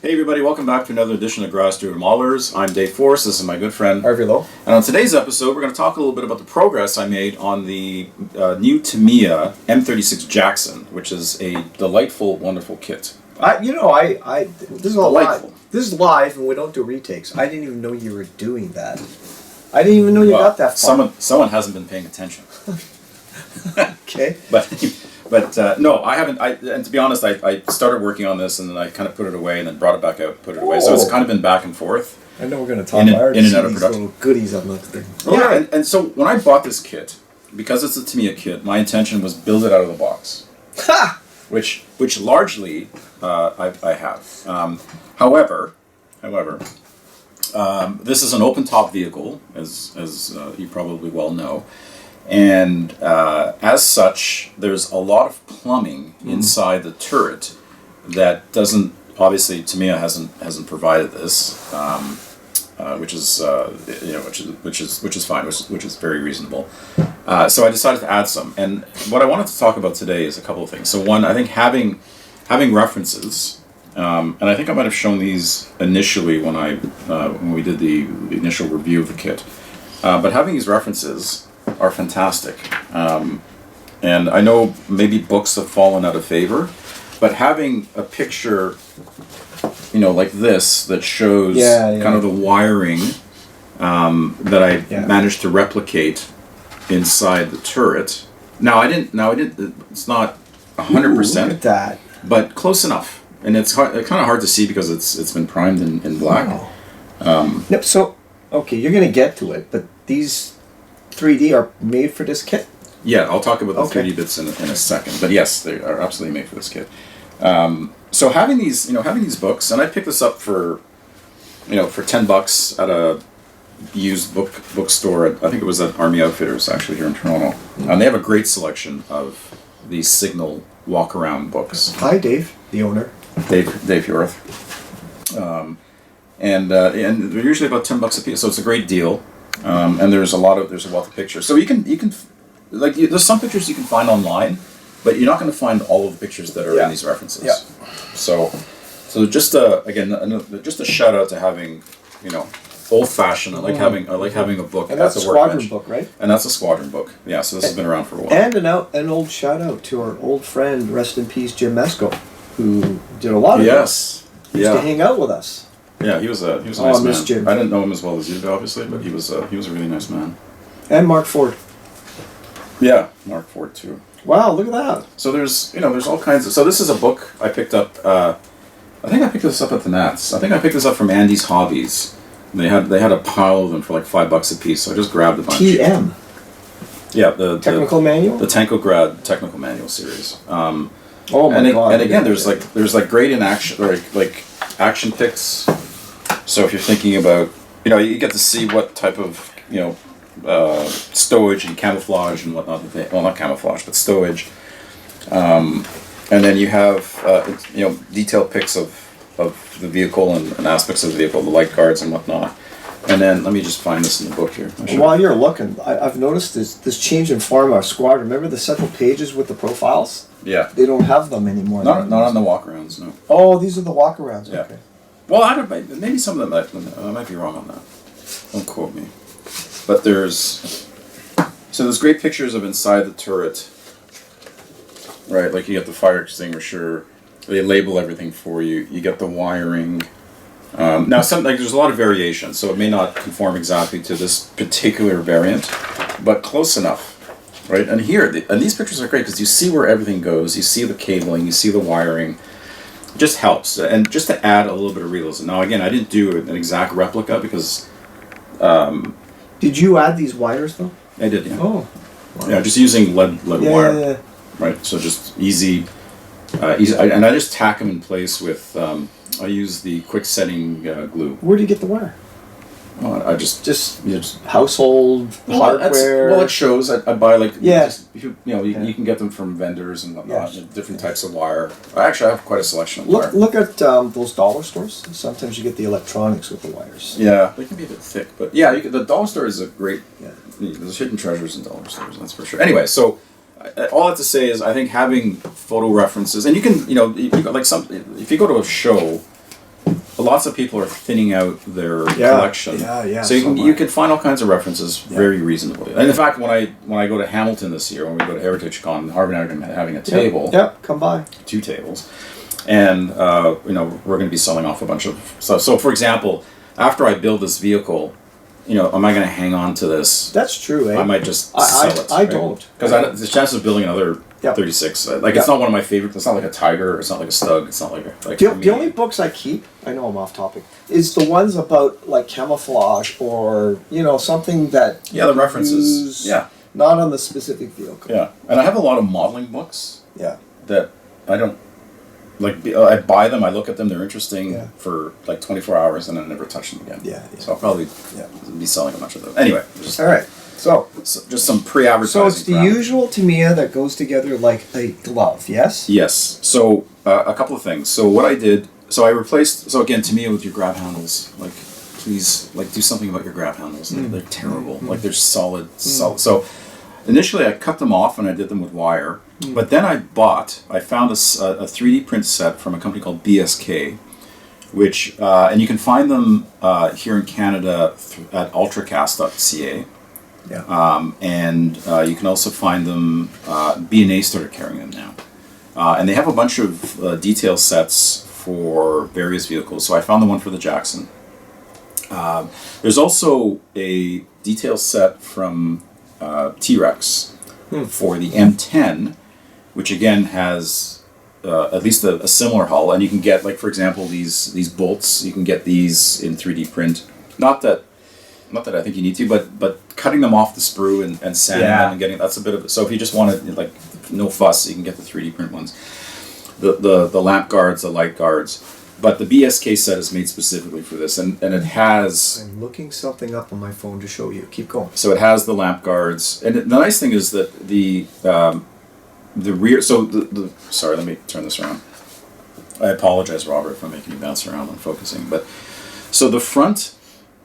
Hey everybody, welcome back to another edition of Garage Studio Modellers. I'm Dave Forrest, this is my good friend Harvey Lowe. And on today's episode we're going to talk a little bit about the progress I made on the new Tamiya M36 Jackson, which is a delightful, wonderful kit. This is all live. This is live and we don't do retakes. I didn't even know you were doing that. I didn't even know you got that far. Someone hasn't been paying attention. Okay. But no, I haven't. And to be honest, I started working on this and then I kind of put it away and then brought it back out, put it away. So it's kind of been back and forth. I know we're going to talk about in and out of production. Little goodies on that thing. Yeah, and so when I bought this kit, because it's a Tamiya kit, my intention was build it out of the box. Ha! Which largely I have. However, this is an open top vehicle, as you probably well know. And as such, there's a lot of plumbing inside the turret that doesn't. Obviously, Tamiya hasn't provided this, which is fine, which is very reasonable. So I decided to add some. And what I wanted to talk about today is a couple of things. So one, I think having references, and I think I might have shown these initially when we did the initial review of the kit. But having these references are fantastic. And I know maybe books have fallen out of favor, but having a picture, like this that shows kind of the wiring that I managed to replicate inside the turret. Now I didn't. It's not 100%. Look at that. But close enough, and it's kind of hard to see because it's been primed in black. Wow. Yep. So okay, you're gonna get to it, but these 3D are made for this kit? Yeah, I'll talk about the 3D bits in a second. But yes, they are absolutely made for this kit. So having these books, and I picked this up for $10 at a used bookstore. I think it was at Army Outfitters actually here in Toronto, and they have a great selection of these Signal walk-around books. Hi, Dave, the owner. Dave Yorth. And they're usually about $10 a piece, so it's a great deal. And there's a wealth of pictures. So you can there's some pictures you can find online, but you're not going to find all of the pictures that are in these references. Yeah. So just just a shout out to having, old fashioned. I like having a book. And that's a squadron book, right? And that's a squadron book. Yeah. So this has been around for a while. And an old shout out to our old friend, rest in peace, Jim Mesco, who did a lot of this. He used to hang out with us. Yeah, he was a nice man. Jim. I didn't know him as well as you do, obviously, but he was a really nice man. And Mark Ford. Yeah, Mark Ford too. Wow, look at that. So there's all kinds of. So this is a book I picked up. I think I picked this up at the Nats. I think I picked this up from Andy's Hobbies. They had a pile of them for like $5 a piece. So I just grabbed a bunch. TM. Yeah, the technical manual. The Tankograd technical manual series. Oh my god! And again, there's great in action like action pics. So if you're thinking about, you get to see what type of, stowage and camouflage and whatnot. Well, not camouflage, but stowage. And then you have, detailed pics of the vehicle and aspects of the vehicle, the light guards and whatnot. And then let me just find this in the book here. While you're looking, I've noticed this change in form of squadron. Remember the central pages with the profiles? Yeah. They don't have them anymore. Not on the walkarounds, no. Oh, these are the walkarounds. Yeah. Okay. Well, maybe some of them I might be wrong on that. Don't quote me. But there's great pictures of inside the turret, right? Like you get the fire extinguisher. They label everything for you. You get the wiring. Now, there's a lot of variation, so it may not conform exactly to this particular variant, but close enough, right? And these pictures are great because you see where everything goes. You see the cabling. You see the wiring. Just helps, and just to add a little bit of realism. Now, again, I didn't do an exact replica because. Did you add these wires though? I did, yeah. Oh. Wow. Yeah, just using lead wire. Yeah. Right, so just easy. And I just tack them in place with. I use the quick setting glue. Where do you get the wire? Well, I just household hardware. It shows. I buy you can get them from vendors and whatnot. Yes. Different types of wire. I have quite a selection of wire. Look at those dollar stores. Sometimes you get the electronics with the wires. Yeah, they can be a bit thick, but yeah, the dollar store is a great. Yeah. There's hidden treasures in dollar stores. That's for sure. Anyway, so all I have to say is I think having photo references, and you can if you go to a show. lots of people are thinning out their collection. Yeah. So you can find all kinds of references very reasonably. And in fact, when I go to Hamilton this year, when we go to Heritage Con, Harvey and I are going to be having a table. Yep, come by. 2 tables. And, we're going to be selling off a bunch of stuff. So, for example, after I build this vehicle, am I going to hang on to this? That's true, eh? I might just sell it. I don't. Because the chances of building another 36, it's not one of my favorites. It's not like a Tiger, or it's not like a Stug, it's not like the only books I keep, I know I'm off topic, is the ones about like camouflage or, something that the references. Not on the specific vehicle. Yeah. And I have a lot of modeling books. Yeah. That I don't I buy them, I look at them, they're interesting for like 24 hours and then I never touch them again. Yeah. So I'll probably be selling a bunch of them. Anyway. All right. So just some pre-advertising. So it's the usual Tamiya that goes together like a glove, yes? Yes. So a couple of things. So what I did, I replaced, again, Tamiya with your grab handles, please, do something about your grab handles. They're terrible. They're solid. So initially I cut them off and I did them with wire. But then I found a 3D print set from a company called BSK, which, and you can find them here in Canada at ultracast.ca. Yeah. And you can also find them, B&A started carrying them now. And they have a bunch of detail sets for various vehicles. So I found the one for the Jackson. There's also a detail set from T-Rex for the M10, which again has at least a similar hull, and you can get, for example, these bolts. You can get these in 3D print. Not that I think you need to, but cutting them off the sprue and sanding them and getting, that's a bit of. So if you just want to no fuss, you can get the 3D print ones. The lamp guards, the light guards. But the BSK set is made specifically for this, and it has. I'm looking something up on my phone to show you. Keep going. So it has the lamp guards, and the nice thing is that the rear. So sorry, let me turn this around. I apologize, Robert, for making you bounce around when focusing. But so the front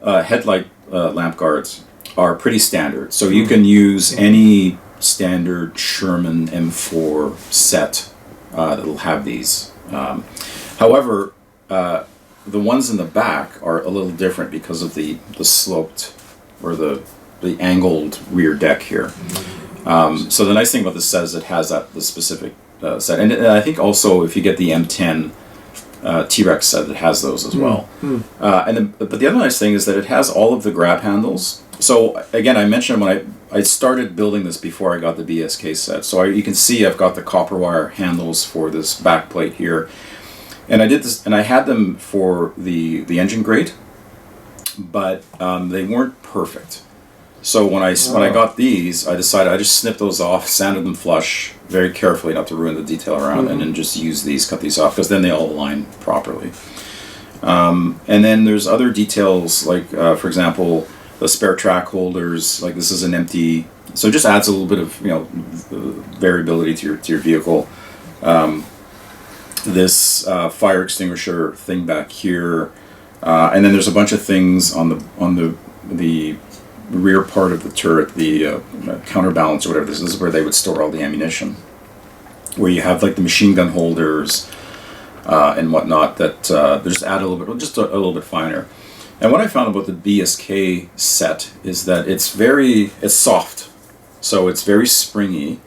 headlight lamp guards are pretty standard. So you can use any standard Sherman M4 set that'll have these. However. The ones in the back are a little different because of the sloped or the angled rear deck here. So the nice thing about this set is it has the specific set, and I think also if you get the M10 T-Rex set, it has those as well. But the other nice thing is that it has all of the grab handles. So again, I mentioned when I started building this before I got the BSK set. So you can see I've got the copper wire handles for this back plate here. And I did this, and I had them for the engine grate, but they weren't perfect. So when I got these, I decided I just snipped those off, sanded them flush very carefully, not to ruin the detail around, and then just cut these off, because then they all align properly. And then there's other details, for example, the spare track holders. This is an empty, so it just adds a little bit of variability to your vehicle. This fire extinguisher thing back here, and then there's a bunch of things on the rear part of the turret, the counterbalance or whatever. This is where they would store all the ammunition, where you have the machine gun holders and whatnot that just add a little bit finer. And what I found about the BSK set is that it's soft, so it's very springy,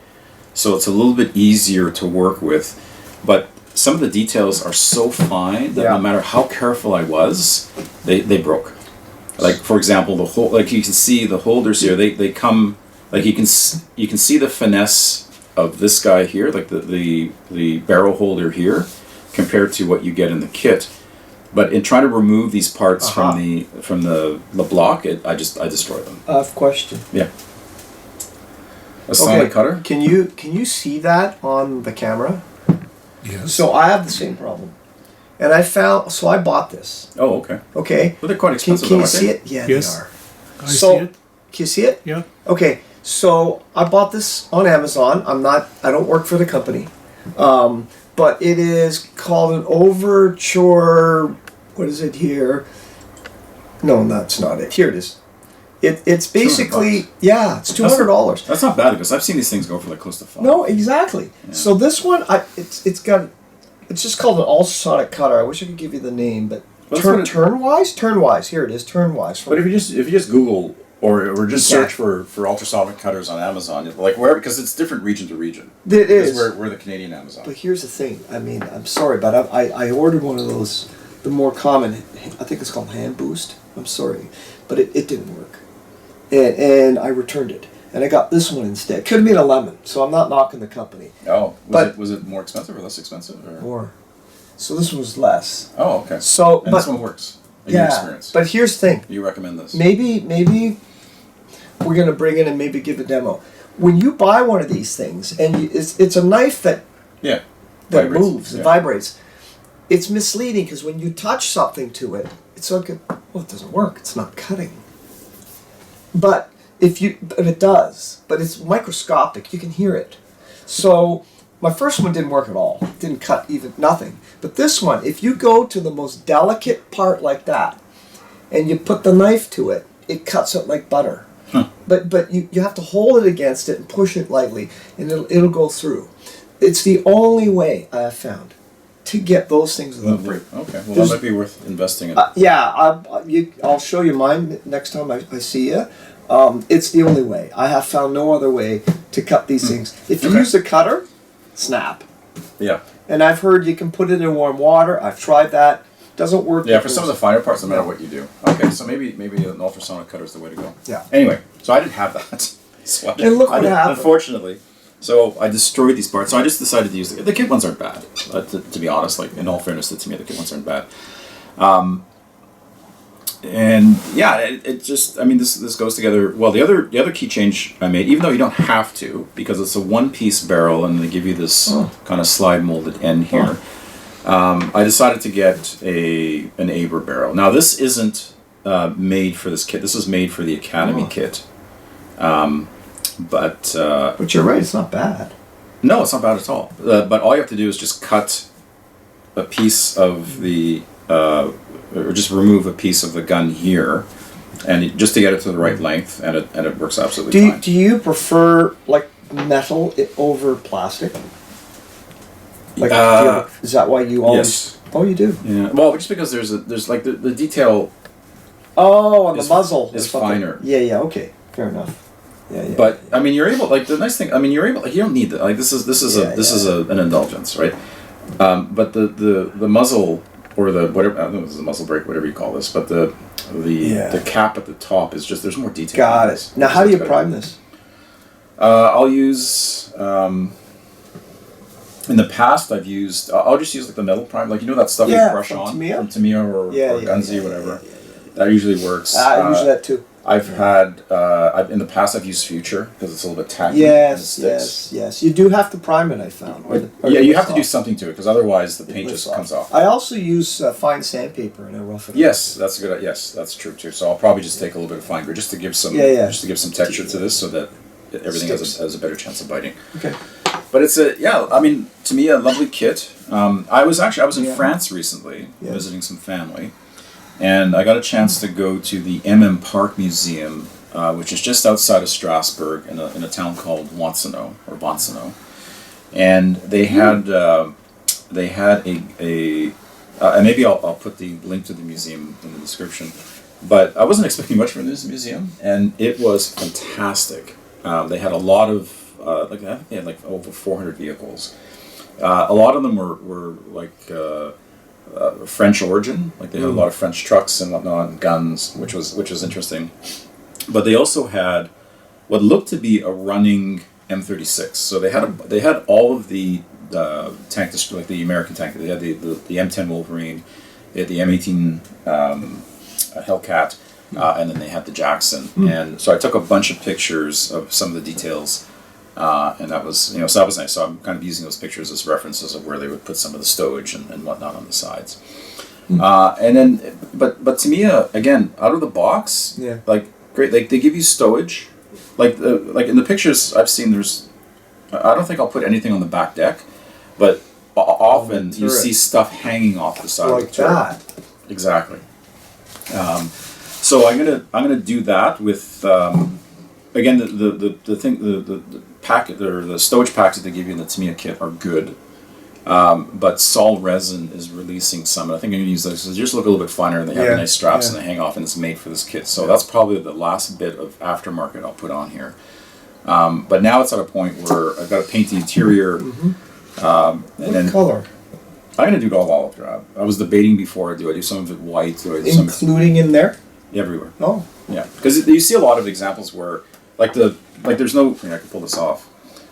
so it's a little bit easier to work with, but some of the details are so fine that no matter how careful I was, they broke. For example, the whole, you can see the holders here, they come, you can see the finesse of this guy here, the barrel holder here, compared to what you get in the kit. But in trying to remove these parts from the block, I destroy them. I have a question. Yeah. A sonic cutter? Can you see that on the camera? Yes. So I have the same problem, and I bought this. Oh, okay. Okay. But they're quite expensive. Can you see it? Yeah, yes. they are. I see it. Can you see it? Yeah. Okay. So I bought this on Amazon. I don't work for the company, but it is called an Overture. What is it here? No, that's not it. Here it is. It's basically it's $200. That's not bad, because I've seen these things go for close to $5. No, exactly. Yeah. So this one, it's just called an ultrasonic cutter. I wish I could give you the name, but Well, that's what it- Turnwise. Here it is. Turnwise. But if you just Google or just Yeah. search for ultrasonic cutters on Amazon, like where, because it's different region to region. It is. We're the Canadian Amazon. But here's the thing. I mean, I'm sorry, but I ordered one of those, the more common. I think it's called Hand Boost. I'm sorry, but it didn't work, and I returned it, and I got this one instead. Could have been a lemon, so I'm not knocking the company. Oh, but- was it more expensive or less expensive? Or? More. So this one was less. Oh, okay. So, And but this one works. In your yeah, experience. but here's the thing. You recommend this? Maybe we're gonna bring in and maybe give a demo. When you buy one of these things, and it's a knife that Yeah. that Vibrates, moves and yeah. vibrates, it's misleading because when you touch something to it, it's like it doesn't work. It's not cutting. But it does. But it's microscopic. You can hear it. So my first one didn't work at all. It didn't cut even nothing. But this one, if you go to the most delicate part like that, and you put the knife to it, it cuts it like butter. Huh. But you have to hold it against it and push it lightly, and it'll go through. It's the only way I have found to get those things without break. Okay. Well, There's- that might be worth investing in. I'll show you mine next time I see you. It's the only way. I have found no other way to cut these things. If you Okay. use a cutter, snap. Yeah. And I've heard you can put it in warm water. I've tried that. Doesn't work. Yeah, for some of the finer parts, no matter what you do. Okay, so maybe an ultrasonic cutter is the way to go. Yeah. Anyway, so I didn't have that. So And look what happened. Unfortunately. So I destroyed these parts. So I just decided to use the kit ones aren't bad. To be honest, like in all fairness to me, the kit ones aren't bad. And yeah, it just, I mean, this goes together. Well, the other key change I made, even though you don't have to, because it's a one-piece barrel and they give you this kind of slide molded end here. I decided to get an Aber barrel. Now this isn't made for this kit. This is made for the Academy kit. But you're right. It's not bad. no, it's not bad at all. But all you have to do is just cut a piece of the, or just remove a piece of the gun here, and just to get it to the right length, and it works absolutely fine. Do you prefer like metal over plastic? Like, is that why you always? Yes. Oh, you do. Yeah. Well, just because there's like the detail. Oh, on the Is- muzzle is or something. finer. Yeah. Okay. Fair enough. Yeah. But I mean, you're able. Like the nice thing. I mean, you're able. Like, you don't need that. Like this is an indulgence, right? But the muzzle or the whatever, I don't know if it's a muzzle brake, whatever you call this, but the cap at the top is just, there's more detail. Got it. Now, how do you prime this? I'll use. In the past, I've used. I'll just use like the metal prime, like that stuff you brush from on Tamiya? from Tamiya or Gunzi, whatever. That usually works. I use that too. I've had. In the past, I've used Future because it's a little bit tacky. Yes, and it sticks. yes. You do have to prime it, I found. Yeah, you have to do something to it because otherwise the paint just comes off. I also use fine sandpaper and I rough it up. Yes, that's good. Yes, that's true too. So I'll probably just take a little bit of fine grit just to give some, just to give some texture to this, so that everything has a better chance of biting. Okay. But it's I mean, to me, a lovely kit. I was in France recently visiting some family, and I got a chance to go to the Park Museum, which is just outside of Strasbourg in a town called Wonsano, and they had and maybe I'll put the link to the museum in the description. But I wasn't expecting much from this museum, and it was fantastic. They had a lot of I think they had like over 400 vehicles. A lot of them were like French origin, like they had a lot of French trucks and whatnot, and guns, which was interesting. But they also had what looked to be a running M36. So they had all of the tank, like the American tank. They had the M10 Wolverine, they had the M18 Hellcat, and then they had the Jackson. And so I took a bunch of pictures of some of the details. And that was, so that was nice. So I'm kind of using those pictures as references of where they would put some of the stowage and whatnot on the sides. And then, but Tamiya, again, out of the box, like great. Like they give you stowage, like in the pictures I've seen. I don't think I'll put anything on the back deck, but often you see stuff hanging off the side of the turret. Like that. Exactly. So I'm gonna do that with. Again, the packet or the stowage packs that they give you in the Tamiya kit are good. But Sol Resin is releasing some. And I think I'm going to use those. So they just look a little bit finer, and they have nice straps, and they hang off, and it's made for this kit. So that's probably the last bit of aftermarket I'll put on here. But now it's at a point where I've got to paint the interior. What color? I'm going to do it all olive drab. I was debating before I do some of it white. Do I do some Including in there? everywhere. Oh. Yeah, because you see a lot of examples where, there's no. I can pull this off.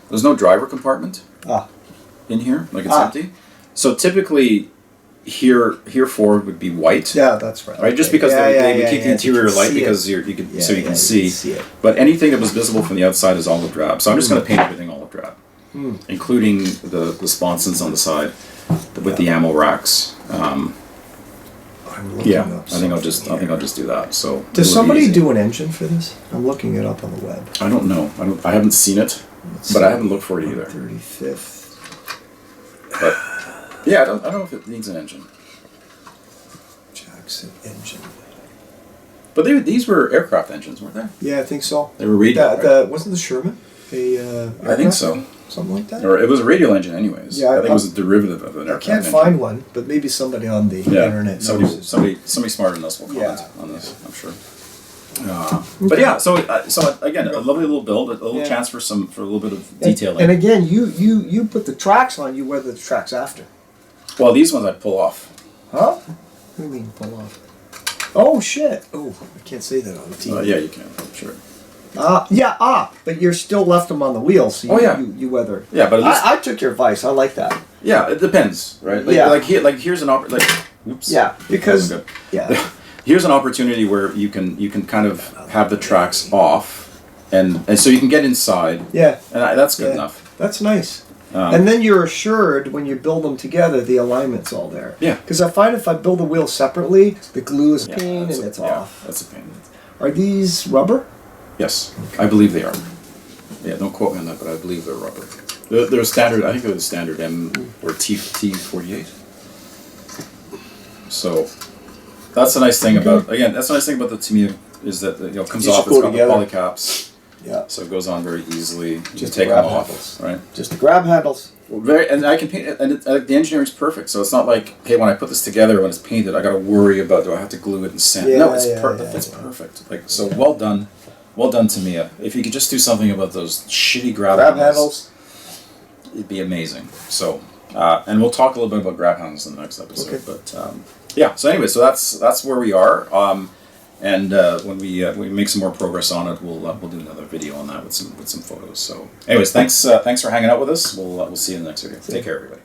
There's no driver compartment in here. Like it's empty. So typically, here forward would be white. Yeah, that's right. Right, just because they would keep the interior light because you can see. It. But anything that was visible from the outside is olive drab. So I'm just going to paint everything olive drab, including the sponsons on the side with the ammo racks. I think I'll just do that. So does somebody do an engine for this? I'm looking it up on the web. I don't know. I haven't seen it, but I haven't looked for it either. 35th. But yeah, I don't know if it needs an engine. Jackson engine. But these were aircraft engines, weren't they? Yeah, I think so. They were radial. Right? Wasn't the Sherman I think so. Something like that? Or it was a radial engine anyways. Yeah, I think it was a derivative of an aircraft engine. I can't find one, but maybe somebody on the internet knows. Somebody smarter than us will comment on this, I'm sure. But yeah, so again, a lovely little build, a little chance for a little bit of detailing. And again, you put the tracks on, you wear the tracks after. Well, these ones I pull off. Huh? What do you mean pull off? Oh shit! Oh, I can't say that on the TV. Yeah, you can. Sure. But you're still left them on the wheel, so you weather. Yeah, but at least I took your advice. I like that. Yeah, it depends, right? Here's an opportunity. Oops. Yeah, because here's an opportunity where you can kind of have the tracks off, and so you can get inside. Yeah, and that's good enough. That's nice. And then you're assured when you build them together, the alignment's all there. Yeah. Because I find if I build the wheel separately, the glue is a pain and it's off. That's a pain. Are these rubber? Yes, okay. I believe they are. Yeah, don't quote me on that, but I believe they're rubber. They're standard. I think they're the standard M or T48. So that's the nice thing about the Tamiya is that it comes off. It's got the poly caps. Yeah. So it goes on very easily. Just take them off, handles. right? Just the grab handles. And I can paint it, and the engineering's perfect. So it's not like, hey, when I put this together, when it's painted, I got to worry about do I have to glue it and sand? Yeah, no, it's fits perfect. Well done, Tamiya. If you could just do something about those shitty grab handles, it'd be amazing. So, and we'll talk a little bit about grab handles in the next episode. Okay. But So anyway, so that's where we are. And when we make some more progress on it, we'll do another video on that with some photos. So, anyways, thanks for hanging out with us. We'll see you in the next video. Take care, everybody.